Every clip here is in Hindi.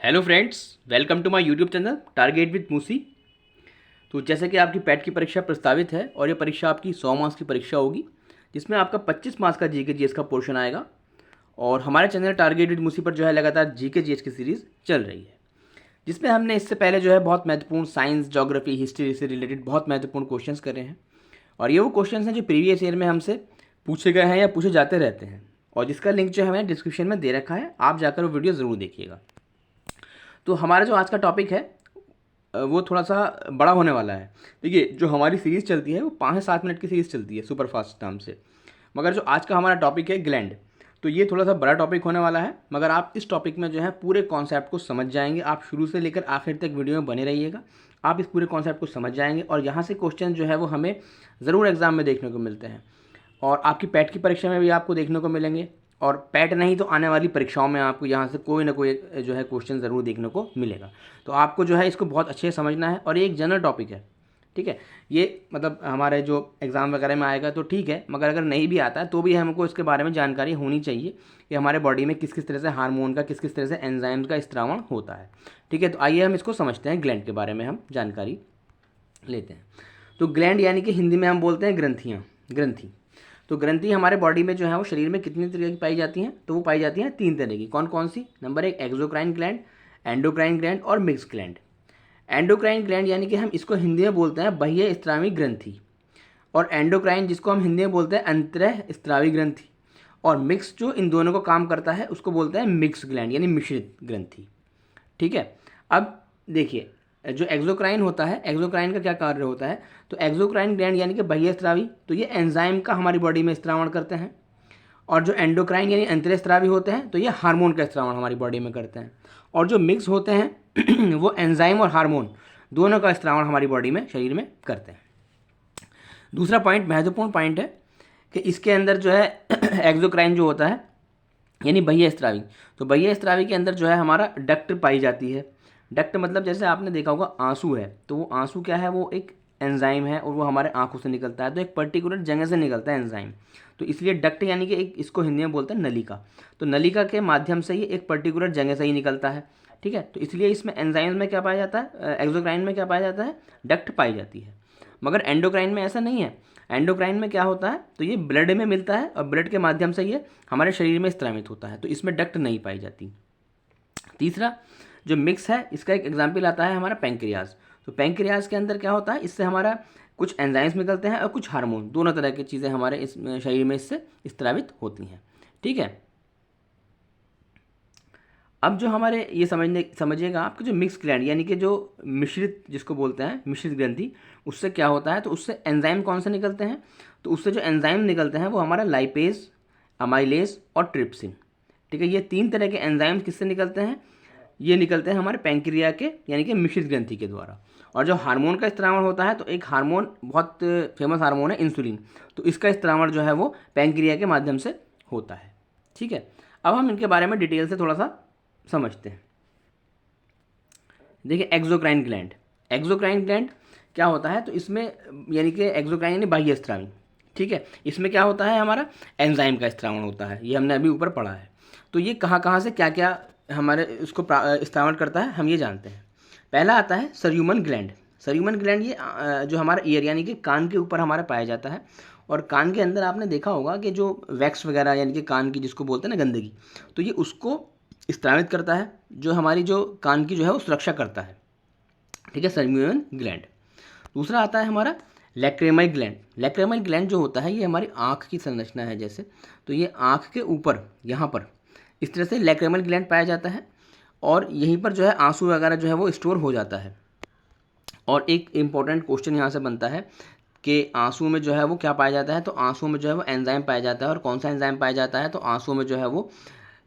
Hello friends, welcome to my YouTube channel target with Moosi. तो जैसे कि आपकी पैट की परीक्षा प्रस्तावित है और ये परीक्षा आपकी 100 मार्क्स की परीक्षा होगी, जिसमें आपका 25 मार्क्स का जीके जीएस का पोर्शन आएगा। और हमारे चैनल टारगेट विद मूसी पर जो है लगातार जीके जीएस की सीरीज़ चल रही है, जिसमें हमने इससे पहले जो है बहुत महत्वपूर्ण साइंस, ज्योग्राफी, हिस्ट्री से रिलेटेड बहुत महत्वपूर्ण क्वेश्चंस करे हैं। और ये वो क्वेश्चंस हैं जो प्रीवियस ईयर में हमसे पूछे गए हैं या पूछे जाते रहते हैं, और जिसका लिंक जो है मैंने डिस्क्रिप्शन में दे रखा है। आप जाकर वो वीडियो ज़रूर देखिएगा। तो हमारा जो आज का टॉपिक है वो थोड़ा सा बड़ा होने वाला है। देखिए, जो हमारी सीरीज़ चलती है वो 5 से 7 मिनट की सीरीज़ चलती है सुपर फास्ट नाम से, मगर जो आज का हमारा टॉपिक है ग्लैंड, तो ये थोड़ा सा बड़ा टॉपिक होने वाला है। मगर आप इस टॉपिक में जो है पूरे कॉन्सेप्ट को समझ जाएंगे। आप शुरू से लेकर आखिर तक वीडियो में बने रहिएगा, आप इस पूरे कॉन्सेप्ट को समझ जाएंगे। और यहाँ से क्वेश्चन जो है वो हमें ज़रूर एग्जाम में देखने को मिलते हैं, और आपकी पैट की परीक्षा में भी आपको देखने को मिलेंगे। और पैट नहीं तो आने वाली परीक्षाओं में आपको यहाँ से कोई ना कोई जो है क्वेश्चन ज़रूर देखने को मिलेगा। तो आपको जो है इसको बहुत अच्छे से समझना है, और ये एक जनरल टॉपिक है, ठीक है। ये मतलब हमारे जो एग्ज़ाम वगैरह में आएगा तो ठीक है, मगर अगर नहीं भी आता है तो भी हमको इसके बारे में जानकारी होनी चाहिए कि हमारे बॉडी में किस किस तरह से हार्मोन का, किस किस तरह से एंजाइम्स का स्त्रावण होता है, ठीक है। तो आइए हम इसको समझते हैं, ग्लैंड के बारे में हम जानकारी लेते हैं। तो ग्लैंड यानी कि हिंदी में हम बोलते हैं ग्रंथियाँ, ग्रंथि। तो ग्रंथि हमारे बॉडी में जो है वो शरीर में कितनी तरह की पाई जाती हैं? तो वो पाई जाती हैं 3 तरह की। कौन कौन सी? Number 1 exocrine gland, endocrine gland और मिक्स ग्लैंड। एंडोक्राइन ग्लैंड यानी कि हम इसको हिंदी में बोलते हैं बाह्य स्त्रावी ग्रंथि, और एंडोक्राइन जिसको हम हिंदी में बोलते हैं अंतरः स्त्रावी ग्रंथि, और मिक्स जो इन दोनों को काम करता है उसको बोलते हैं मिक्स ग्लैंड यानी मिश्रित ग्रंथि, ठीक है। अब देखिए, जो एक्सोक्राइन होता है, एक्सोक्राइन का क्या कार्य होता है? तो एक्सोक्राइन ग्लैंड यानी कि बाह्य स्त्रावी, तो ये एंजाइम का हमारी बॉडी में स्त्रावण करते हैं। और जो एंडोक्राइन यानी अंतरस्त्रावी होते हैं, तो ये हार्मोन का स्त्रावण हमारी बॉडी में करते हैं। और जो मिक्स होते हैं वो एंजाइम और हार्मोन दोनों का स्त्रावण हमारी बॉडी में, शरीर में करते हैं। दूसरा पॉइंट, महत्वपूर्ण पॉइंट है कि इसके अंदर जो है एक्सोक्राइन जो होता है यानी बाह्य स्त्रावी, तो बाह्य स्त्रावी के अंदर जो है हमारा डक्ट पाई जाती है। डक्ट मतलब जैसे आपने देखा होगा आंसू है, तो वो आंसू क्या है? वो एक एंजाइम है, और वो हमारे आंखों से निकलता है, तो एक पर्टिकुलर जगह से निकलता है एंजाइम। तो इसलिए डक्ट यानी कि एक, इसको हिंदी में बोलते हैं नलिका। तो नलिका के माध्यम से ही एक पर्टिकुलर जगह से ही निकलता है, ठीक है। तो इसलिए इसमें एंजाइम में क्या पाया जाता है? एक्सोक्राइन में क्या पाया जाता है? डक्ट पाई जाती है। मगर एंडोक्राइन में ऐसा नहीं है। एंडोक्राइन में क्या होता है? तो ये ब्लड में मिलता है, और ब्लड के माध्यम से ये हमारे शरीर में स्त्रावित होता है, तो इसमें डक्ट नहीं पाई जाती। तीसरा जो मिक्स है, इसका एक एग्जाम्पल आता है हमारा पैंक्रियाज। तो पैंक्रियाज के अंदर क्या होता है? इससे हमारा कुछ एंजाइम्स निकलते हैं और कुछ हार्मोन, दोनों तरह की चीज़ें हमारे इस शरीर में इससे स्त्रावित होती हैं, ठीक है। अब जो हमारे ये समझिएगा आपके जो मिक्स ग्लैंड यानी कि जो मिश्रित, जिसको बोलते हैं मिश्रित ग्रंथि, उससे क्या होता है? तो उससे एंजाइम कौन से निकलते हैं? तो उससे जो एंजाइम निकलते हैं वो हमारा लाइपेज, अमाइलेज और ट्रिप्सिन, ठीक है। ये 3 तरह के एंजाइम्स किससे निकलते हैं? ये निकलते हैं हमारे पैंक्रिया के यानी कि मिश्रित ग्रंथि के द्वारा। और जो हार्मोन का स्त्रावण होता है, तो एक हार्मोन बहुत फेमस हार्मोन है इंसुलिन, तो इसका स्त्रावण जो है वो पैंक्रिया के माध्यम से होता है, ठीक है। अब हम इनके बारे में डिटेल से थोड़ा सा समझते हैं। देखिए, एक्सोक्राइन ग्लैंड, एक्सोक्राइन ग्लैंड क्या होता है? तो इसमें यानी कि एक्सोक्राइन यानी बाह्य स्त्रावी, ठीक है। इसमें क्या होता है? हमारा एंजाइम का स्त्रावण होता है, ये हमने अभी ऊपर पढ़ा है। तो ये कहाँ कहाँ से क्या क्या हमारे इसको स्त्रावण करता है, हम ये जानते हैं। पहला आता है सरयूमन ग्लैंड। सरयूमन ग्लैंड ये जो हमारा ईयर यानी कि कान के ऊपर हमारा पाया जाता है। और कान के अंदर आपने देखा होगा कि जो वैक्स वगैरह यानी कि कान की जिसको बोलते हैं ना गंदगी, तो ये उसको स्त्रावित करता है, जो हमारी जो कान की जो है वो सुरक्षा करता है, ठीक है, सरयूमन ग्लैंड। दूसरा आता है हमारा लैक्रेमाई ग्लैंड। लैक्रेमाई ग्लैंड जो होता है ये हमारी आँख की संरचना है जैसे, तो ये आँख के ऊपर यहाँ पर इस तरह से लैक्रेमल ग्लैंड पाया जाता है, और यहीं पर जो है आंसू वगैरह जो है वो स्टोर हो जाता है। और एक इम्पॉर्टेंट क्वेश्चन यहाँ से बनता है कि आंसू में जो है वो क्या पाया जाता है? तो आंसू में जो है वो एंजाइम पाया जाता है, और कौन सा एंजाइम पाया जाता है? तो आंसू में जो है वो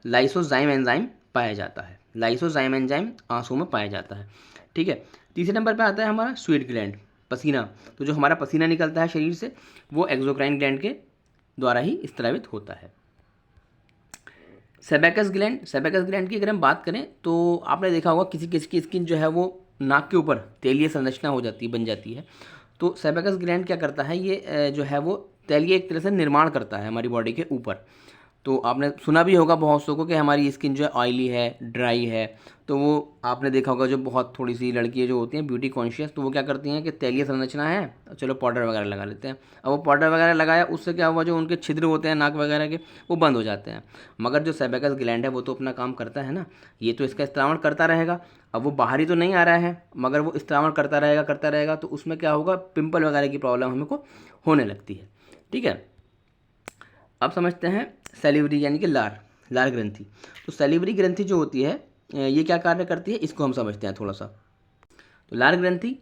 लाइसोजाइम एंजाइम पाया जाता है। लाइसोजाइम एंजाइम आंसू में पाया जाता है, ठीक है। तीसरे नंबर पे आता है हमारा स्वेट ग्लैंड, पसीना। तो जो हमारा पसीना निकलता है शरीर से, वो एक्सोक्राइन ग्लैंड के द्वारा ही स्त्रावित होता है। सेबेकस ग्लैंड, सेबेकस ग्लैंड की अगर हम बात करें तो आपने देखा होगा किसी किसी की स्किन जो है वो नाक के ऊपर तैलीय संरचना हो जाती है, बन जाती है। तो सेबेकस ग्लैंड क्या करता है? ये जो है वो तैलीय एक तरह से निर्माण करता है हमारी बॉडी के ऊपर। तो आपने सुना भी होगा बहुत सौ को कि हमारी स्किन जो है ऑयली है, ड्राई है, तो वो आपने देखा होगा जो बहुत थोड़ी सी लड़कियाँ जो होती हैं ब्यूटी कॉन्शियस, तो वो क्या करती हैं कि तैलीय संरचना है, चलो पाउडर वगैरह लगा लेते हैं। अब वो पाउडर वगैरह लगाया, उससे क्या हुआ, जो उनके छिद्र होते हैं नाक वगैरह के, वो बंद हो जाते हैं। मगर जो सेबेकस ग्लैंड है वो तो अपना काम करता है ना, ये तो इसका स्त्रावण करता रहेगा। अब वो बाहरी तो नहीं आ रहा है, मगर वो स्त्रावण करता रहेगा, तो उसमें क्या होगा, पिंपल वगैरह की प्रॉब्लम हमको होने लगती है। ठीक है, अब समझते हैं सैलिवरी यानी कि लार ग्रंथि। तो सैलिवरी ग्रंथि जो होती है ये क्या कार्य करती है, इसको हम समझते हैं थोड़ा सा। तो लार ग्रंथि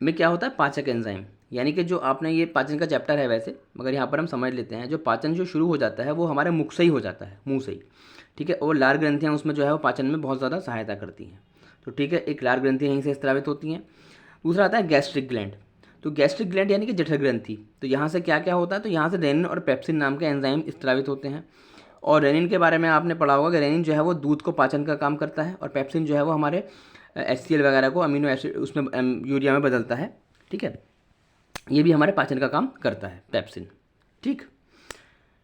में क्या होता है, पाचक एंजाइम, यानी कि जो आपने, ये पाचन का चैप्टर है वैसे, मगर यहाँ पर हम समझ लेते हैं। जो पाचन जो शुरू हो जाता है वो हमारे मुख से ही हो जाता है, मुंह से ही। ठीक है, और लार ग्रंथियाँ उसमें जो है वो पाचन में बहुत ज़्यादा सहायता करती हैं। तो ठीक है, एक लार ग्रंथि यहीं से स्त्रावित होती हैं। दूसरा आता है गैस्ट्रिक ग्लैंड। तो गैस्ट्रिक ग्लैंड यानी कि जठर ग्रंथि, तो यहाँ से क्या क्या होता है, तो यहाँ से रेनिन और पेप्सिन नाम के एंजाइम स्त्रावित होते हैं। और रेनिन के बारे में आपने पढ़ा होगा कि रेनिन जो है वो दूध को पाचन का काम करता है, और पेप्सिन जो है वो हमारे HCl वगैरह को अमीनो एसिड उसमें यूरिया में बदलता है। ठीक है, ये भी हमारे पाचन का काम करता है पेप्सिन। ठीक,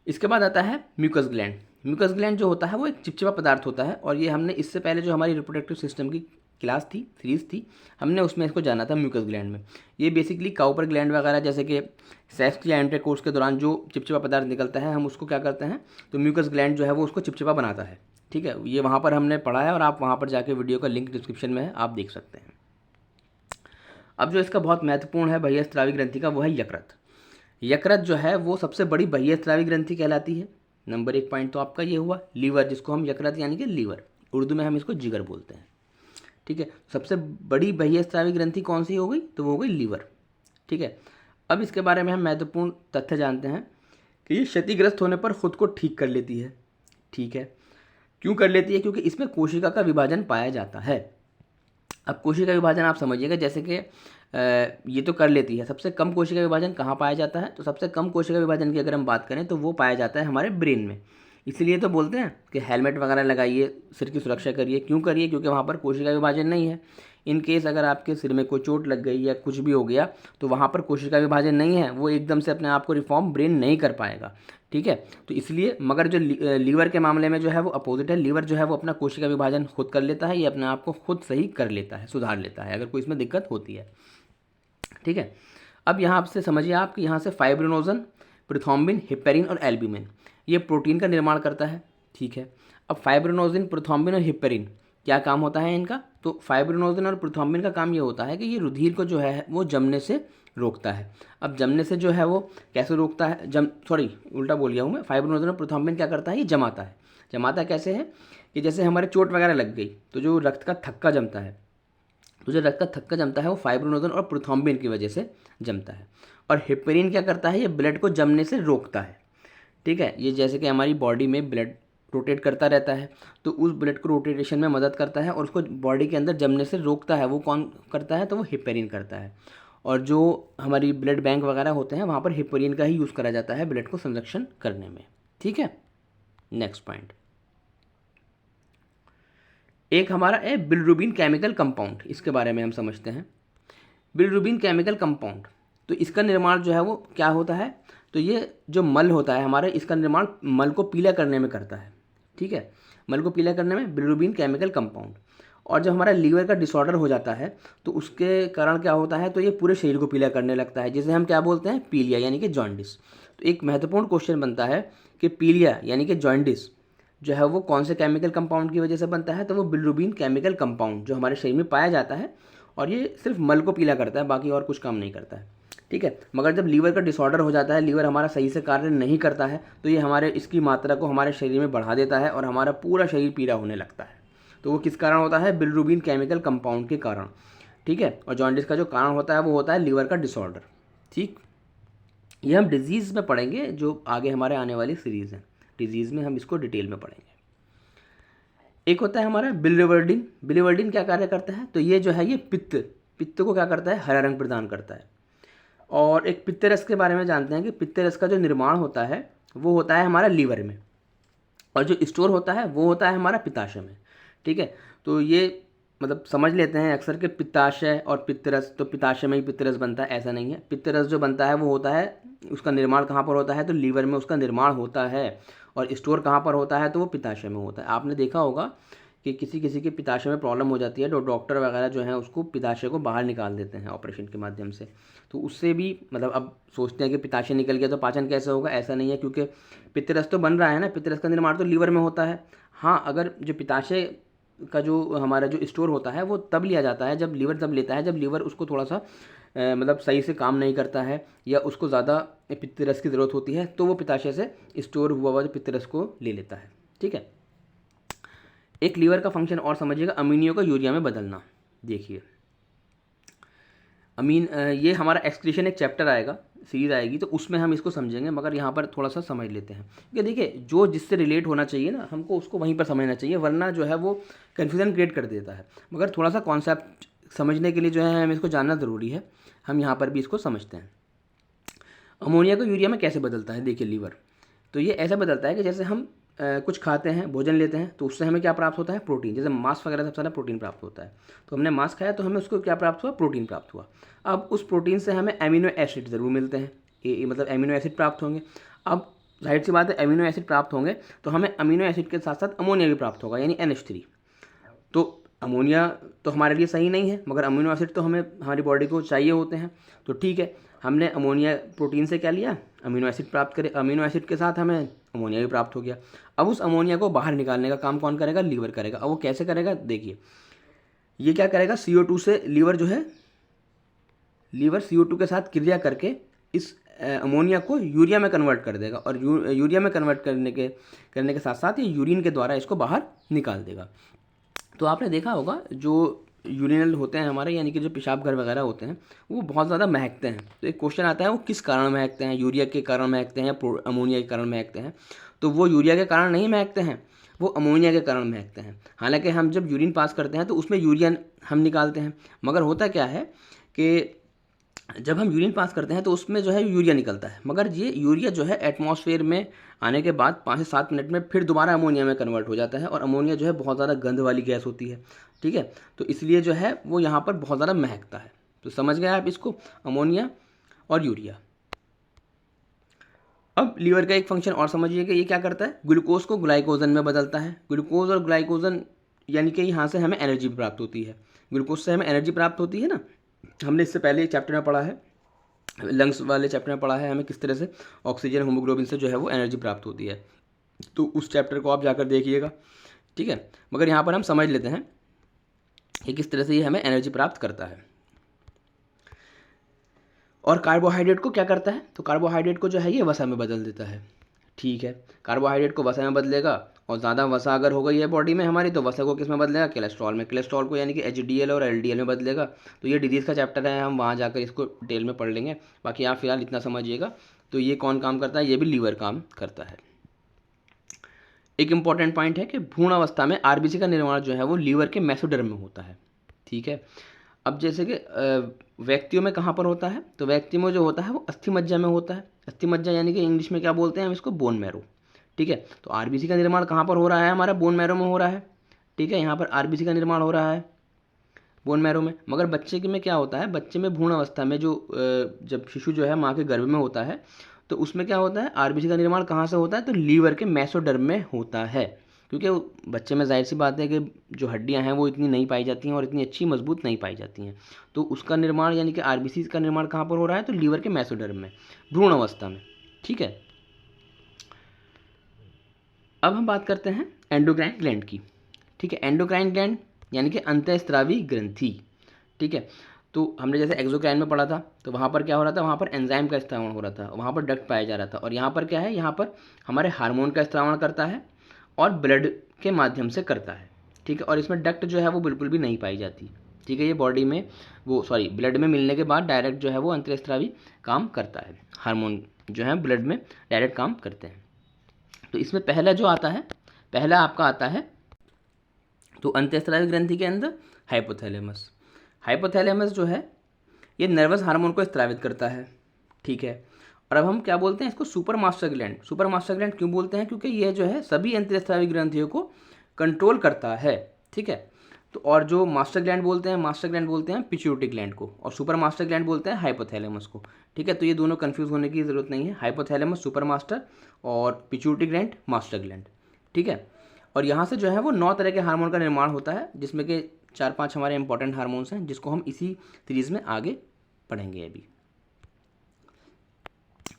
इसके बाद आता है म्यूकस ग्लैंड। म्यूकस ग्लैंड जो होता है वो एक चिपचिपा पदार्थ होता है, और ये हमने इससे पहले जो हमारी रिप्रोडक्टिव सिस्टम की क्लास थी, सीरीज थी, हमने उसमें इसको जाना था म्यूकस ग्लैंड में। ये बेसिकली काउपर ग्लैंड वगैरह, जैसे कि सेक्स या इंटरकोर्स के दौरान जो चिपचिपा पदार्थ निकलता है, हम उसको क्या करते हैं, तो म्यूकस ग्लैंड जो है वो उसको चिपचिपा बनाता है। ठीक है, ये वहाँ पर हमने पढ़ा है, और आप वहाँ पर जाके वीडियो का लिंक डिस्क्रिप्शन में है, आप देख सकते हैं। अब जो इसका बहुत महत्वपूर्ण है बाह्यस्रावी ग्रंथि का, वो है यकृत। यकृत जो है वो सबसे बड़ी बाह्यस्रावी ग्रंथि कहलाती है। नंबर 1 पॉइंट तो आपका ये हुआ। लीवर, जिसको हम यकृत यानी कि लीवर, उर्दू में हम इसको जिगर बोलते हैं। ठीक है, सबसे बड़ी बाह्यस्रावी ग्रंथि कौन सी हो गई, तो वो हो गई लीवर। ठीक है, अब इसके बारे में हम महत्वपूर्ण तथ्य जानते हैं कि ये क्षतिग्रस्त होने पर खुद को ठीक कर लेती है। ठीक है, क्यों कर लेती है, क्योंकि इसमें कोशिका का विभाजन पाया जाता है। अब कोशिका विभाजन आप समझिएगा, जैसे कि ये तो कर लेती है। सबसे कम कोशिका विभाजन कहाँ पाया जाता है, तो सबसे कम कोशिका विभाजन की अगर हम बात करें तो वो पाया जाता है हमारे ब्रेन में। इसलिए तो बोलते हैं कि हेलमेट वगैरह लगाइए, सिर की सुरक्षा करिए। क्यों करिए, क्योंकि वहाँ पर कोशिका विभाजन नहीं है। इन केस अगर आपके सिर में कोई चोट लग गई या कुछ भी हो गया, तो वहाँ पर कोशिका विभाजन नहीं है, वो एकदम से अपने आप को रिफॉर्म ब्रेन नहीं कर पाएगा। ठीक है, तो इसलिए, मगर जो लीवर के मामले में जो है वो अपोजिट है। लीवर जो है वो अपना कोशिका विभाजन खुद कर लेता है, ये अपने आप को खुद सही कर लेता है, सुधार लेता है अगर कोई इसमें दिक्कत होती है। ठीक है, अब यहाँ से समझिए आप कि यहाँ से फाइब्रिनोजन, प्रोथ्रोम्बिन, हिपेरिन और एल्ब्यूमिन ये प्रोटीन का निर्माण करता है। ठीक है, अब फाइब्रिनोजन, प्रोथ्रोम्बिन और हिपेरिन क्या काम होता है इनका, तो फाइब्रिनोजन और प्रोथ्रोम्बिन का काम ये होता है कि ये रुधिर को जो है वो जमने से रोकता है। अब जमने से जो है वो कैसे रोकता है, उल्टा बोल गया हूँ मैं। फाइब्रिनोजन और प्रोथ्रोम्बिन क्या करता है, ये जमाता है। जमाता कैसे है कि जैसे हमारे चोट वगैरह लग गई तो जो रक्त का थक्का जमता है, तो जो रक्त का थक्का जमता है वो फाइब्रिनोजन और प्रोथ्रोम्बिन की वजह से जमता है। और हिपेरिन क्या करता है, ये ब्लड को जमने से रोकता है। ठीक है, ये जैसे कि हमारी बॉडी में ब्लड रोटेट करता रहता है, तो उस ब्लड को रोटेशन में मदद करता है और उसको बॉडी के अंदर जमने से रोकता है। वो कौन करता है, तो वो हिपेरिन करता है। और जो हमारी ब्लड बैंक वगैरह होते हैं वहाँ पर हिपेरिन का ही यूज़ करा जाता है ब्लड को संरक्षण करने में। ठीक है, नेक्स्ट पॉइंट, एक हमारा है बिलिरुबिन केमिकल कंपाउंड। इसके बारे में हम समझते हैं। बिलिरुबिन केमिकल कंपाउंड, तो इसका निर्माण जो है वो क्या होता है, तो ये जो मल होता है हमारे, इसका निर्माण मल को पीला करने में करता है। ठीक है, मल को पीला करने में बिलिरुबिन केमिकल कंपाउंड। और जब हमारा लीवर का डिसऑर्डर हो जाता है तो उसके कारण क्या होता है, तो ये पूरे शरीर को पीला करने लगता है, जिसे हम क्या बोलते हैं, पीलिया यानी कि जॉन्डिस। तो एक महत्वपूर्ण क्वेश्चन बनता है कि पीलिया यानी कि जॉन्डिस जो है वो कौन से केमिकल कंपाउंड की वजह से बनता है, तो वो बिलिरुबिन केमिकल कंपाउंड जो हमारे शरीर में पाया जाता है, और ये सिर्फ मल को पीला करता है, बाकी और कुछ काम नहीं करता है। ठीक है, मगर जब लीवर का डिसऑर्डर हो जाता है, लीवर हमारा सही से कार्य नहीं करता है, तो ये हमारे इसकी मात्रा को हमारे शरीर में बढ़ा देता है और हमारा पूरा शरीर पीला होने लगता है। तो वो किस कारण होता है, बिलिरुबिन केमिकल कंपाउंड के कारण। ठीक है, और जॉन्डिस का जो कारण होता है वो होता है लीवर का डिसऑर्डर। ठीक, ये हम डिजीज़ में पढ़ेंगे जो आगे हमारे आने वाली सीरीज़ है, डिजीज़ में हम इसको डिटेल में पढ़ेंगे। एक होता है हमारा बिलिवर्डिन। बिलिवर्डिन क्या कार्य करता है, तो ये जो है ये पित्त को क्या करता है, हरा रंग प्रदान करता है। और एक पित्त रस के बारे में जानते हैं कि पित्त रस का जो निर्माण होता है वो होता है हमारा लीवर में, और जो स्टोर होता है वो होता है हमारा पित्ताशय में। ठीक है, तो ये मतलब समझ लेते हैं अक्सर के पित्ताशय और पित्तरस, तो पित्ताशय में ही पित्तरस बनता है, ऐसा नहीं है। पित्तरस जो बनता है वो होता है, उसका निर्माण कहाँ पर होता है, तो लीवर में उसका निर्माण होता है। और स्टोर कहाँ पर होता है, तो वो पित्ताशय में होता है। आपने देखा होगा कि किसी किसी के पित्ताशय में प्रॉब्लम हो जाती है तो डॉक्टर वगैरह जो है उसको पित्ताशय को बाहर निकाल देते हैं ऑपरेशन के माध्यम से। तो उससे भी मतलब अब सोचते हैं कि पित्ताशय निकल गया तो पाचन कैसे होगा, ऐसा नहीं है, क्योंकि पित्तरस तो बन रहा है ना, पित्तरस का निर्माण तो लीवर में होता है। हाँ, अगर जो पित्ताशय का जो हमारा जो स्टोर होता है वो तब लिया जाता है जब लीवर तब लेता है जब लीवर उसको थोड़ा सा मतलब सही से काम नहीं करता है या उसको ज़्यादा पित्तरस की ज़रूरत होती है, तो वो पित्ताशय से स्टोर हुआ हुआ जो पित्तरस को ले लेता है। ठीक है, एक लीवर का फंक्शन और समझिएगा, अमीनियों का यूरिया में बदलना। देखिए अमीन ये हमारा एक्सक्रीशन एक चैप्टर आएगा, सीरीज आएगी, तो उसमें हम इसको समझेंगे, मगर यहाँ पर थोड़ा सा समझ लेते हैं कि देखिए जो जिससे रिलेट होना चाहिए ना हमको उसको वहीं पर समझना चाहिए, वरना जो है वो कन्फ्यूज़न क्रिएट कर देता है। मगर थोड़ा सा कॉन्सेप्ट समझने के लिए जो है हमें इसको जानना ज़रूरी है। हम यहाँ पर भी इसको समझते हैं। अमोनिया को यूरिया में कैसे बदलता है, देखिए लीवर तो ये ऐसा बदलता है कि जैसे हम कुछ खाते हैं, भोजन लेते हैं, तो उससे हमें क्या प्राप्त होता है, प्रोटीन। जैसे मांस वगैरह सबसे ज़्यादा प्रोटीन प्राप्त होता है, तो हमने मांस खाया तो हमें उसको क्या प्राप्त हुआ, प्रोटीन प्राप्त हुआ। अब उस प्रोटीन से हमें एमिनो एसिड ज़रूर मिलते हैं, मतलब एमिनो एसिड प्राप्त होंगे। अब जाहिर सी बात है एमिनो एसिड प्राप्त होंगे तो हमें अमीनो एसिड के साथ साथ अमोनिया भी प्राप्त होगा, यानी NH3। तो अमोनिया तो हमारे लिए सही नहीं है, मगर अमीनो एसिड तो हमें हमारी बॉडी को चाहिए होते हैं। तो ठीक है, हमने अमोनिया प्रोटीन से क्या लिया, अमीनो एसिड प्राप्त करे, अमीनो एसिड के साथ हमें अमोनिया भी प्राप्त हो गया। अब उस अमोनिया को बाहर निकालने का काम कौन करेगा, लीवर करेगा। अब वो कैसे करेगा, देखिए ये क्या करेगा, CO2 से लीवर जो है, लीवर CO2 के साथ क्रिया करके इस अमोनिया को यूरिया में कन्वर्ट कर देगा, और यूरिया में कन्वर्ट करने के साथ साथ ये यूरिन के द्वारा इसको बाहर निकाल देगा। तो आपने देखा होगा जो यूरिनल होते हैं हमारे, यानी कि जो पेशाब घर वगैरह होते हैं, वो बहुत ज़्यादा महकते हैं। तो एक क्वेश्चन आता है वो किस कारण महकते हैं, यूरिया के कारण महकते हैं या अमोनिया के कारण महकते हैं। तो वो यूरिया के कारण नहीं महकते हैं, वो अमोनिया के कारण महकते हैं। हालांकि हम जब यूरिन पास करते हैं तो उसमें यूरिया हम निकालते हैं, मगर होता क्या है कि जब हम यूरिन पास करते हैं तो उसमें जो है यूरिया निकलता है, मगर ये यूरिया जो है एटमॉस्फेयर में आने के बाद 5 से 7 मिनट में फिर दोबारा अमोनिया में कन्वर्ट हो जाता है, और अमोनिया जो है बहुत ज़्यादा गंध वाली गैस होती है। ठीक है, तो इसलिए जो है वो यहाँ पर बहुत ज़्यादा महकता है। तो समझ गए आप इसको, अमोनिया और यूरिया। अब लीवर का एक फंक्शन और समझिए कि ये क्या करता है, ग्लूकोज को ग्लाइकोजन में बदलता है। ग्लूकोज और ग्लाइकोजन यानी कि यहाँ से हमें एनर्जी प्राप्त होती है, ग्लूकोज से हमें एनर्जी प्राप्त होती है ना। हमने इससे पहले एक चैप्टर में पढ़ा है, लंग्स वाले चैप्टर में पढ़ा है हमें किस तरह से ऑक्सीजन हीमोग्लोबिन से जो है वो एनर्जी प्राप्त होती है। तो उस चैप्टर को आप जाकर देखिएगा। ठीक है, मगर यहाँ पर हम समझ लेते हैं कि किस तरह से ये हमें एनर्जी प्राप्त करता है। और कार्बोहाइड्रेट को क्या करता है, तो कार्बोहाइड्रेट को जो है ये वसा में बदल देता है। ठीक है, कार्बोहाइड्रेट को वसा में बदलेगा, और ज़्यादा वसा अगर हो गई है बॉडी में हमारी तो वसा को किस में बदलेगा, कोलेस्ट्रॉल में। कोलेस्ट्रॉल को यानी कि HDL और LDL में बदलेगा। तो ये डिजीज़ का चैप्टर है, हम वहाँ जाकर इसको डिटेल में पढ़ लेंगे। बाकी आप फिलहाल इतना समझिएगा। तो ये कौन काम करता है, ये भी लीवर काम करता है। एक इम्पॉर्टेंट पॉइंट है कि भ्रूण अवस्था में RBC का निर्माण जो है वो लीवर के मेसोडर्म में होता है। ठीक है, अब जैसे कि व्यक्तियों में कहाँ पर होता है, तो व्यक्तियों में जो होता है वो अस्थि मज्जा में होता है। अस्थि मज्जा यानी कि इंग्लिश में क्या बोलते हैं हम इसको, बोन मैरो। ठीक है, तो RBC का निर्माण कहाँ पर हो रहा है, हमारा बोन मैरो में हो रहा है। ठीक है, यहाँ पर RBC का निर्माण हो रहा है बोन मैरो में। मगर बच्चे के में क्या होता है, बच्चे में भ्रूण अवस्था में जो जब शिशु जो है माँ के गर्भ में होता है तो उसमें क्या होता है, RBC का निर्माण कहाँ से होता है, तो लीवर के मेसोडर्म में होता है। क्योंकि बच्चे में जाहिर सी बात है कि जो हड्डियां हैं वो इतनी नहीं पाई जाती हैं और इतनी अच्छी मजबूत नहीं पाई जाती हैं। तो उसका निर्माण यानी कि RBC का निर्माण कहाँ पर हो रहा है, तो लीवर के मेसोडर्म में, भ्रूण अवस्था में। ठीक है, अब हम बात करते हैं एंडोक्राइन ग्लैंड की। ठीक है, एंडोक्राइन ग्लैंड यानी कि अंतःस्रावी ग्रंथि। ठीक है, तो हमने जैसे एक्सोक्राइन में पढ़ा था तो वहाँ पर क्या हो रहा था, वहाँ पर एंजाइम का स्त्रावण हो रहा था, वहाँ पर डक्ट पाया जा रहा था। और यहाँ पर क्या है, यहाँ पर हमारे हार्मोन का स्त्रावण करता है और ब्लड के माध्यम से करता है। ठीक है, और इसमें डक्ट जो है वो बिल्कुल भी नहीं पाई जाती। ठीक है, ये बॉडी में ब्लड में मिलने के बाद डायरेक्ट जो है वो अंतःस्रावी काम करता है। हार्मोन जो है ब्लड में डायरेक्ट काम करते हैं। तो इसमें पहला जो आता है, पहला आपका आता है तो अंतःस्रावी ग्रंथि के अंदर हाइपोथैलेमस। हाइपोथैलेमस जो है ये नर्वस हार्मोन को स्रावित करता है। ठीक है, और अब हम क्या बोलते हैं इसको, super master gland. Super master gland क्यों बोलते हैं, क्योंकि यह जो है सभी अंतःस्रावी ग्रंथियों को कंट्रोल करता है। ठीक है, तो और जो मास्टर ग्लैंड बोलते हैं पिट्यूटरी ग्लैंड को, और सुपर मास्टर ग्लैंड बोलते हैं हाइपोथैलेमस को। ठीक है, तो ये दोनों कंफ्यूज होने की ज़रूरत नहीं है, हाइपोथैलेमस सुपर मास्टर और पिट्यूटरी ग्लैंड मास्टर ग्लैंड। ठीक है, और यहाँ से जो है वो 9 तरह के हार्मोन का निर्माण होता है, जिसमें कि 4-5 हमारे इंपॉर्टेंट हार्मोन्स हैं, जिसको हम इसी सीरीज़ में आगे पढ़ेंगे अभी।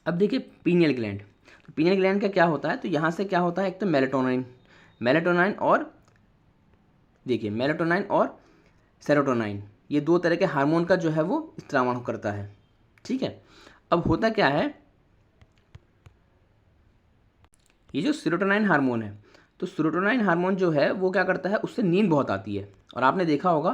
अब देखिए पीनियल ग्लैंड। तो पीनियल ग्लैंड का क्या होता है, तो यहाँ से क्या होता है, एक तो मेलेटोनाइन और देखिए मेलेटोनाइन और सेरोटोनाइन, ये 2 तरह के हार्मोन का जो है वो स्त्रावण करता है। ठीक है, अब होता क्या है, ये जो सेरोटोनाइन हार्मोन है, तो सेरोटोनाइन हार्मोन जो है वो क्या करता है, उससे नींद बहुत आती है। और आपने देखा होगा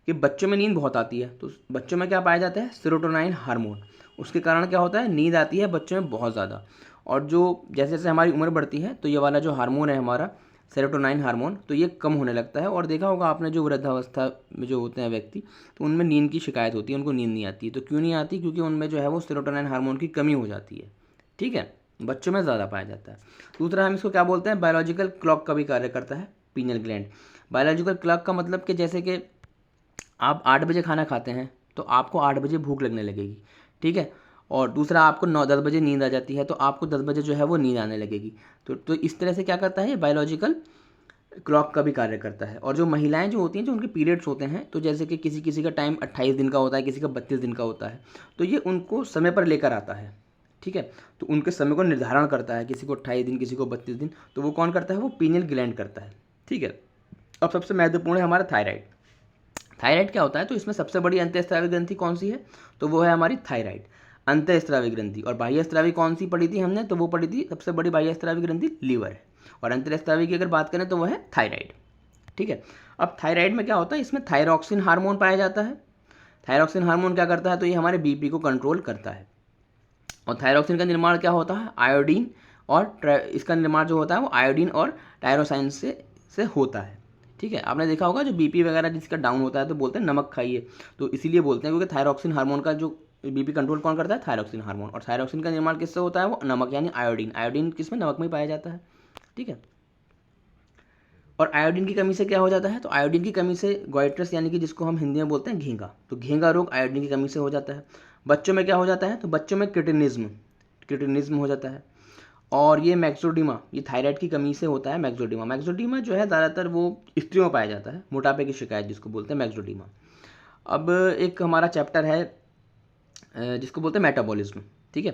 कि बच्चों में नींद बहुत आती है, तो बच्चों में क्या पाया जाता है, सेरोटोनाइन हार्मोन। उसके कारण क्या होता है, नींद आती है बच्चों में बहुत ज़्यादा। और जो जैसे जैसे हमारी उम्र बढ़ती है, तो ये वाला जो हार्मोन है हमारा सेरोटोनाइन हार्मोन, तो ये कम होने लगता है। और देखा होगा आपने जो वृद्धावस्था में जो होते हैं व्यक्ति, तो उनमें नींद की शिकायत होती है, उनको नींद नहीं आती है। तो क्यों नहीं आती, क्योंकि उनमें जो है वो सेरोटोनाइन हार्मोन की कमी हो जाती है। ठीक है, बच्चों में ज़्यादा पाया जाता है। दूसरा हम इसको क्या बोलते हैं, बायोलॉजिकल क्लॉक का भी कार्य करता है पीनियल ग्लैंड। बायोलॉजिकल क्लॉक का मतलब कि जैसे कि आप 8 बजे खाना खाते हैं, तो आपको 8 बजे भूख लगने लगेगी। ठीक है, और दूसरा आपको 9-10 बजे नींद आ जाती है, तो आपको 10 बजे जो है वो नींद आने लगेगी। तो इस तरह से क्या करता है, ये बायोलॉजिकल क्लॉक का भी कार्य करता है। और जो महिलाएं जो होती हैं, जो उनके पीरियड्स होते हैं, तो जैसे कि किसी किसी का टाइम 28 दिन का होता है, किसी का 32 दिन का होता है, तो ये उनको समय पर लेकर आता है। ठीक है, तो उनके समय को निर्धारण करता है, किसी को 28 दिन, किसी को 32 दिन, तो वो कौन करता है, वो पीनियल ग्लैंड करता है। ठीक है, अब सबसे महत्वपूर्ण है हमारा थायराइड। थायराइड क्या होता है, तो इसमें सबसे बड़ी अंतःस्रावी ग्रंथि कौन सी है, तो वो है हमारी थायराइड अंतःस्रावी ग्रंथि। और बाह्यस्रावी कौन सी पढ़ी थी हमने, तो वो पढ़ी थी सबसे बड़ी बाह्यस्रावी ग्रंथि लीवर है। और अंतःस्रावी की अगर बात करें तो वो है थायराइड। ठीक है, अब थायराइड में क्या होता है, इसमें थायरॉक्सिन हार्मोन पाया जाता है। थायरॉक्सिन हार्मोन क्या करता है, तो ये हमारे बीपी को कंट्रोल करता है। और थायरॉक्सिन का निर्माण क्या होता है, आयोडीन, और इसका निर्माण जो होता है वो आयोडीन और टायरोसाइन से होता है। ठीक है, आपने देखा होगा जो बीपी वगैरह जिसका डाउन होता है, तो बोलते हैं नमक खाइए, तो इसीलिए बोलते हैं क्योंकि थायरॉक्सिन हार्मोन का जो बीपी कंट्रोल कौन करता है, थायरॉक्सिन हार्मोन। और थायरॉक्सिन का निर्माण किससे होता है, वो नमक यानी आयोडीन। आयोडीन किस में, नमक में पाया जाता है। ठीक है, और आयोडीन की कमी से क्या हो जाता है, तो आयोडीन की कमी से गोइट्रस यानी कि जिसको हम हिंदी में बोलते हैं घेंगा, तो घेंगा रोग आयोडीन की कमी से हो जाता है। बच्चों में क्या हो जाता है, तो बच्चों में क्रिटिनिज्म हो जाता है। और ये मैक्सोडीमा, ये थायराइड की कमी से होता है मैक्सोडीमा जो है ज़्यादातर वो स्त्रियों में पाया जाता है, मोटापे की शिकायत जिसको बोलते हैं मैक्सोडीमा। अब एक हमारा चैप्टर है जिसको बोलते हैं मेटाबॉलिज्म। ठीक है,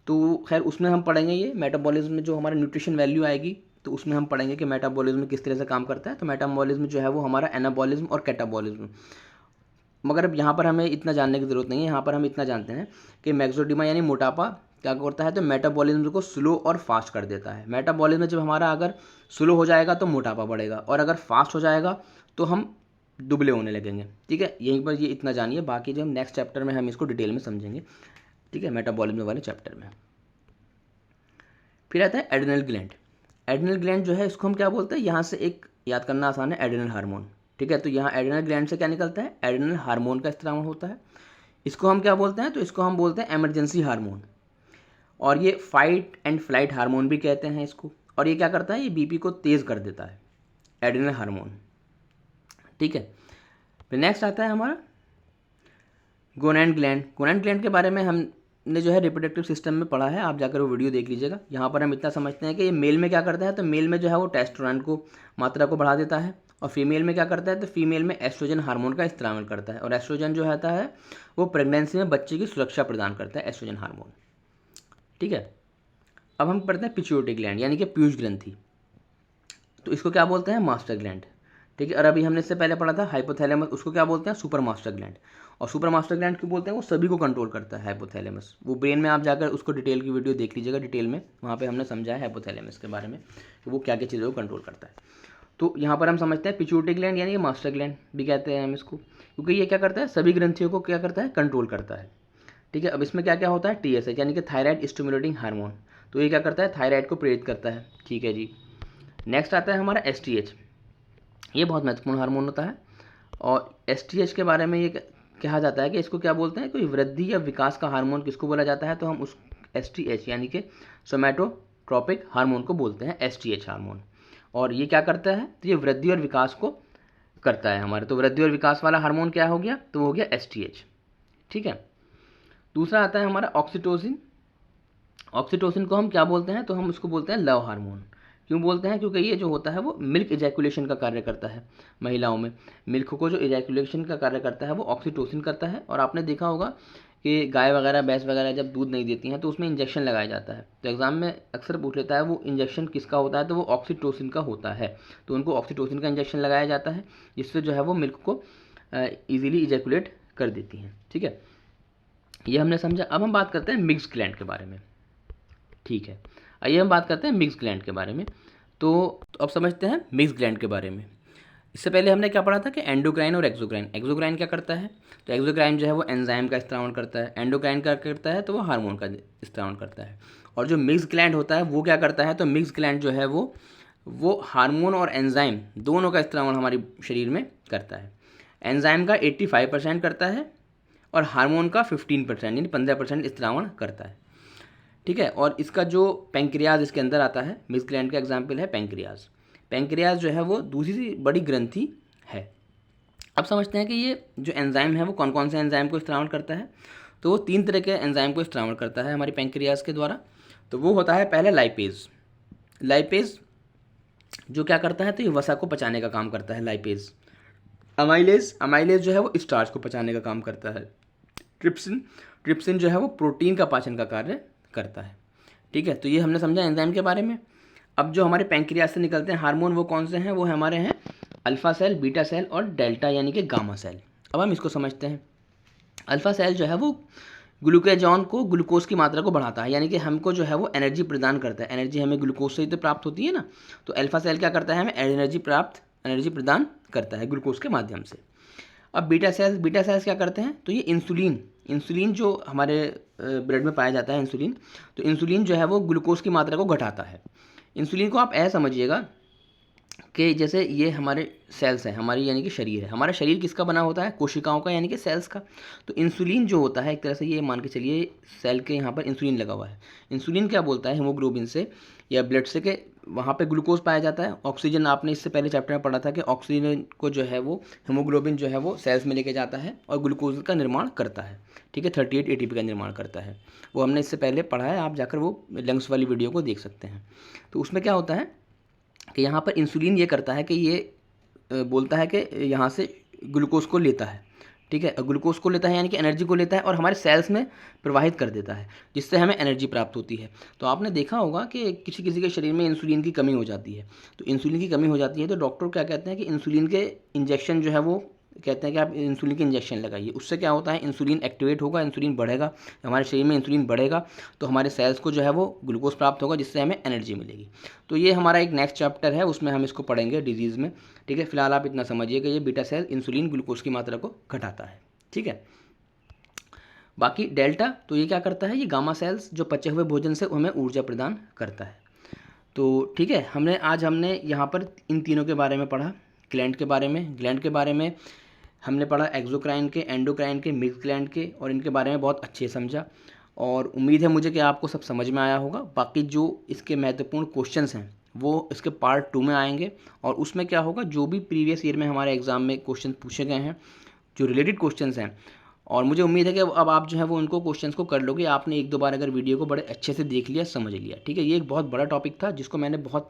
तो खैर उसमें हम पढ़ेंगे, ये मेटाबॉलिज्म में जो हमारा न्यूट्रिशन वैल्यू आएगी, तो उसमें हम पढ़ेंगे कि मेटाबॉलिज्म किस तरह से काम करता है। तो मेटाबॉलिज्म जो है वो हमारा एनाबॉलिज्म और कैटाबॉलिज्म, मगर अब यहाँ पर हमें इतना जानने की ज़रूरत नहीं है। यहाँ पर हम इतना जानते हैं कि मैक्सोडीमा यानी मोटापा क्या करता है, तो मेटाबॉलिज्म को स्लो और फास्ट कर देता है। मेटाबॉलिज्म जब हमारा अगर स्लो हो जाएगा तो मोटापा बढ़ेगा, और अगर फास्ट हो जाएगा तो हम दुबले होने लगेंगे। ठीक है, यहीं पर ये इतना जानिए, बाकी जो हम नेक्स्ट चैप्टर में हम इसको डिटेल में समझेंगे। ठीक है, मेटाबॉलिज्म वाले चैप्टर में। फिर आता है एड्रिनल ग्लैंड। एड्रिनल ग्लैंड जो है इसको हम क्या बोलते हैं, यहाँ से एक याद करना आसान है, एड्रिनल हार्मोन। ठीक है, तो यहाँ एड्रिनल ग्लैंड से क्या निकलता है, एड्रिनल हार्मोन का स्त्रावण होता है। इसको हम क्या बोलते हैं, तो इसको हम बोलते हैं इमरजेंसी हार्मोन, और ये फाइट एंड फ्लाइट हार्मोन भी कहते हैं इसको। और ये क्या करता है, ये बीपी को तेज़ कर देता है, एड्रिनल हार्मोन। ठीक है, फिर नेक्स्ट आता है हमारा गोनैड ग्लैंड। गोनैड ग्लैंड के बारे में हमने जो है रिप्रोडक्टिव सिस्टम में पढ़ा है, आप जाकर वो वीडियो देख लीजिएगा। यहाँ पर हम इतना समझते हैं कि ये मेल में क्या करता है, तो मेल में जो है वो टेस्टोस्टेरोन को मात्रा को बढ़ा देता है, और फीमेल में क्या करता है, तो फीमेल में एस्ट्रोजन हार्मोन का स्त्रावण करता है। और एस्ट्रोजन जो होता है वो प्रेगनेंसी में बच्चे की सुरक्षा प्रदान करता है, एस्ट्रोजन हार्मोन। ठीक है, अब हम पढ़ते हैं पिट्यूटरी ग्लैंड यानी कि पीयूष ग्रंथि, तो इसको क्या बोलते हैं, मास्टर ग्लैंड। ठीक है, और अभी हमने इससे पहले पढ़ा था हाइपोथैलेमस, उसको क्या बोलते हैं, सुपर मास्टर ग्लैंड। और सुपर मास्टर ग्लैंड क्यों बोलते हैं, वो सभी को कंट्रोल करता है, हाइपोथैलेमस। वो ब्रेन में आप जाकर उसको डिटेल की वीडियो देख लीजिएगा, डिटेल में वहाँ पे हमने समझा है हाइपोथैलेमस के बारे में कि वो क्या क्या चीज़ों को कंट्रोल करता है। तो यहाँ पर हम समझते हैं पिट्यूटरी ग्लैंड यानी कि मास्टर ग्लैंड भी कहते हैं हम इसको, क्योंकि ये क्या करता है, सभी ग्रंथियों को क्या करता है, कंट्रोल करता है। ठीक है, अब इसमें क्या क्या होता है, TSH यानी कि थायराइड स्टिमुलेटिंग हार्मोन, तो ये क्या करता है, थायराइड को प्रेरित करता है। ठीक है जी, नेक्स्ट आता है हमारा STH, ये बहुत महत्वपूर्ण हार्मोन होता है। और STH के बारे में ये कहा जाता है कि इसको क्या बोलते हैं, कोई वृद्धि या विकास का हार्मोन किसको बोला जाता है, तो हम उस STH यानी कि सोमैटोट्रोपिक हार्मोन को बोलते हैं, STH हार्मोन। और ये क्या करता है, तो ये वृद्धि और विकास को करता है हमारे। तो वृद्धि और विकास वाला हार्मोन क्या हो गया, तो वो हो गया एसटीएच। ठीक है। दूसरा आता है हमारा ऑक्सीटोसिन। ऑक्सीटोसिन को हम क्या बोलते हैं, तो हम उसको बोलते हैं लव हार्मोन। क्यों बोलते हैं, क्योंकि ये जो होता है वो मिल्क इजैकुलेशन का कार्य करता है। महिलाओं में मिल्क को जो इजैकुलेशन का कार्य करता है वो ऑक्सीटोसिन करता है। और आपने देखा होगा कि गाय वगैरह भैंस वगैरह जब दूध नहीं देती हैं तो उसमें इंजेक्शन लगाया जाता है। तो एग्जाम में अक्सर पूछ लेता है वो इंजेक्शन किसका होता है, तो वो ऑक्सीटोसिन का होता है। तो उनको ऑक्सीटोसिन का इंजेक्शन लगाया जाता है, जिससे जो है वो मिल्क को ईजिली इजैकुलेट कर देती हैं। ठीक है, ये हमने समझा। अब हम बात करते हैं मिक्स ग्लैंड के बारे में। ठीक है, आइए हम बात करते हैं मिक्स ग्लैंड के बारे में। तो अब समझते हैं मिक्स ग्लैंड के बारे में। इससे पहले हमने क्या पढ़ा था कि एंडोक्राइन और एक्सोक्राइन। एक्सोक्राइन क्या करता है, तो एक्सोक्राइन जो है वो एंजाइम का स्त्रावण करता है। एंडोक्राइन क्या करता है, तो वो हार्मोन का स्त्रावण करता है। और जो मिक्स ग्लैंड होता है वो क्या करता है, तो मिक्स ग्लैंड जो है वो हार्मोन और एंजाइम दोनों का स्त्रावण हमारे शरीर में करता है। एंजाइम का 85% करता है और हार्मोन का 15% यानी 15% स्त्रावण करता है। ठीक है, और इसका जो पैंक्रियाज इसके अंदर आता है, मिक्स ग्लैंड का एग्जाम्पल है पैंक्रियाज। पैंक्रियाज जो है वो दूसरी बड़ी ग्रंथि है। अब समझते हैं कि ये जो एंजाइम है वो कौन कौन से एंजाइम को स्त्रावण करता है। तो वो 3 तरह के एंजाइम को स्त्रावण करता है हमारी पैंक्रियाज के द्वारा। तो वो होता है पहले लाइपेज। लाइपेज जो क्या करता है, तो ये वसा को पचाने का काम करता है लाइपेज। अमाइलेज, अमाइलेज जो है वो स्टार्च को पचाने का काम करता है। ट्रिप्सिन, ट्रिप्सिन जो है वो प्रोटीन का पाचन का कार्य करता है। ठीक है, तो ये हमने समझा एंजाइम के बारे में। अब जो हमारे पैंक्रियाज से निकलते हैं हार्मोन वो कौन से हैं, वो हमारे हैं अल्फा सेल, बीटा सेल और डेल्टा यानी कि गामा सेल। अब हम इसको समझते हैं। अल्फा सेल जो है वो ग्लूकोजॉन को, ग्लूकोज की मात्रा को बढ़ाता है, यानी कि हमको जो है वो एनर्जी प्रदान करता है। एनर्जी हमें ग्लूकोज से ही तो प्राप्त होती है ना। तो अल्फा सेल क्या करता है, हमें एनर्जी प्रदान करता है ग्लूकोज के माध्यम से। अब बीटा सेल्स क्या करते हैं, तो ये इंसुलिन जो हमारे ब्लड में पाया जाता है इंसुलिन, तो इंसुलिन जो है वो ग्लूकोज की मात्रा को घटाता है। इंसुलिन को आप ऐसा समझिएगा कि जैसे ये हमारे सेल्स हैं, हमारी यानी कि शरीर है। हमारा शरीर किसका बना होता है, कोशिकाओं का यानी कि सेल्स का। तो इंसुलिन जो होता है एक तरह से ये मान के चलिए सेल के यहाँ पर इंसुलिन लगा हुआ है। इंसुलिन क्या बोलता है हीमोग्लोबिन से या ब्लड से कि वहाँ पे ग्लूकोज पाया जाता है। ऑक्सीजन आपने इससे पहले चैप्टर में पढ़ा था कि ऑक्सीजन को जो है वो हीमोग्लोबिन जो है वो सेल्स में लेके जाता है और ग्लूकोज का निर्माण करता है। ठीक है, 38 ATP का निर्माण करता है। वो हमने इससे पहले पढ़ा है, आप जाकर वो लंग्स वाली वीडियो को देख सकते हैं। तो उसमें क्या होता है कि यहाँ पर इंसुलिन ये करता है कि ये बोलता है कि यहाँ से ग्लूकोज को लेता है। ठीक है, ग्लूकोज को लेता है यानी कि एनर्जी को लेता है और हमारे सेल्स में प्रवाहित कर देता है, जिससे हमें एनर्जी प्राप्त होती है। तो आपने देखा होगा कि किसी किसी के शरीर में इंसुलिन की कमी हो जाती है। तो इंसुलिन की कमी हो जाती है तो डॉक्टर क्या कहते हैं कि इंसुलिन के इंजेक्शन जो है वो कहते हैं कि आप इंसुलिन के इंजेक्शन लगाइए। उससे क्या होता है, इंसुलिन एक्टिवेट होगा, इंसुलिन बढ़ेगा, हमारे शरीर में इंसुलिन बढ़ेगा तो हमारे सेल्स को जो है वो ग्लूकोज प्राप्त होगा, जिससे हमें एनर्जी मिलेगी। तो ये हमारा एक नेक्स्ट चैप्टर है, उसमें हम इसको पढ़ेंगे डिजीज़ में। ठीक है, फिलहाल आप इतना समझिए कि ये बीटा सेल इंसुलिन ग्लूकोज की मात्रा को घटाता है। ठीक है, बाकी डेल्टा तो ये क्या करता है, ये गामा सेल्स जो पचे हुए भोजन से हमें ऊर्जा प्रदान करता है। तो ठीक है, हमने यहाँ पर इन तीनों के बारे में पढ़ा। ग्लैंड के बारे में हमने पढ़ा एक्सोक्राइन के, एंडोक्राइन के, मिक्स ग्लैंड के, और इनके बारे में बहुत अच्छे समझा। और उम्मीद है मुझे कि आपको सब समझ में आया होगा। बाकी जो इसके महत्वपूर्ण क्वेश्चंस हैं वो इसके पार्ट 2 में आएंगे, और उसमें क्या होगा, जो भी प्रीवियस ईयर में हमारे एग्ज़ाम में क्वेश्चन पूछे गए हैं, जो रिलेटेड क्वेश्चंस हैं, और मुझे उम्मीद है कि अब आप जो है वो उनको क्वेश्चंस को कर लोगे। आपने 1-2 बार अगर वीडियो को बड़े अच्छे से देख लिया, समझ लिया। ठीक है, ये एक बहुत बड़ा टॉपिक था जिसको मैंने बहुत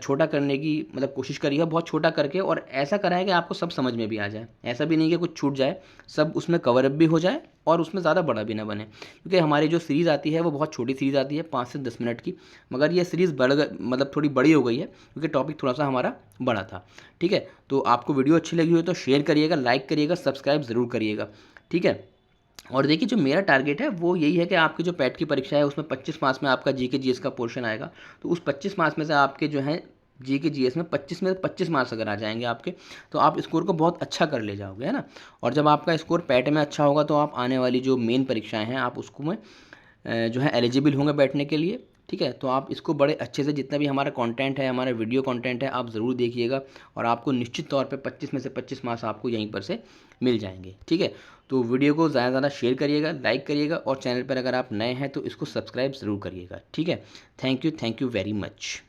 छोटा करने की मतलब कोशिश करी है, बहुत छोटा करके, और ऐसा करा है कि आपको सब समझ में भी आ जाए। ऐसा भी नहीं कि कुछ छूट जाए, सब उसमें कवर अप भी हो जाए और उसमें ज़्यादा बड़ा भी ना बने। क्योंकि हमारी जो सीरीज़ आती है वो बहुत छोटी सीरीज़ आती है, 5 से 10 मिनट की, मगर ये सीरीज़ मतलब थोड़ी बड़ी हो गई है क्योंकि टॉपिक थोड़ा सा हमारा बड़ा था। ठीक है, तो आपको वीडियो अच्छी लगी हो तो शेयर करिएगा, लाइक करिएगा, सब्सक्राइब ज़रूर करिएगा। ठीक है, और देखिए जो मेरा टारगेट है वो यही है कि आपकी जो पैट की परीक्षा है उसमें 25 मार्क्स में आपका जीके जीएस का पोर्शन आएगा। तो उस 25 मार्क्स में से आपके जो है जीके जीएस में 25 में 25 मार्क्स अगर आ जाएंगे आपके, तो आप स्कोर को बहुत अच्छा कर ले जाओगे, है ना। और जब आपका स्कोर पैट में अच्छा होगा तो आप आने वाली जो मेन परीक्षाएँ हैं आप उसको में जो है एलिजिबल होंगे बैठने के लिए। ठीक है, तो आप इसको बड़े अच्छे से, जितना भी हमारा कंटेंट है, हमारा वीडियो कंटेंट है, आप ज़रूर देखिएगा और आपको निश्चित तौर पे 25 में से 25 मार्क्स आपको यहीं पर से मिल जाएंगे। ठीक है, तो वीडियो को ज़्यादा से ज़्यादा शेयर करिएगा, लाइक करिएगा, और चैनल पर अगर आप नए हैं तो इसको सब्सक्राइब ज़रूर करिएगा। ठीक है, थैंक यू वेरी मच।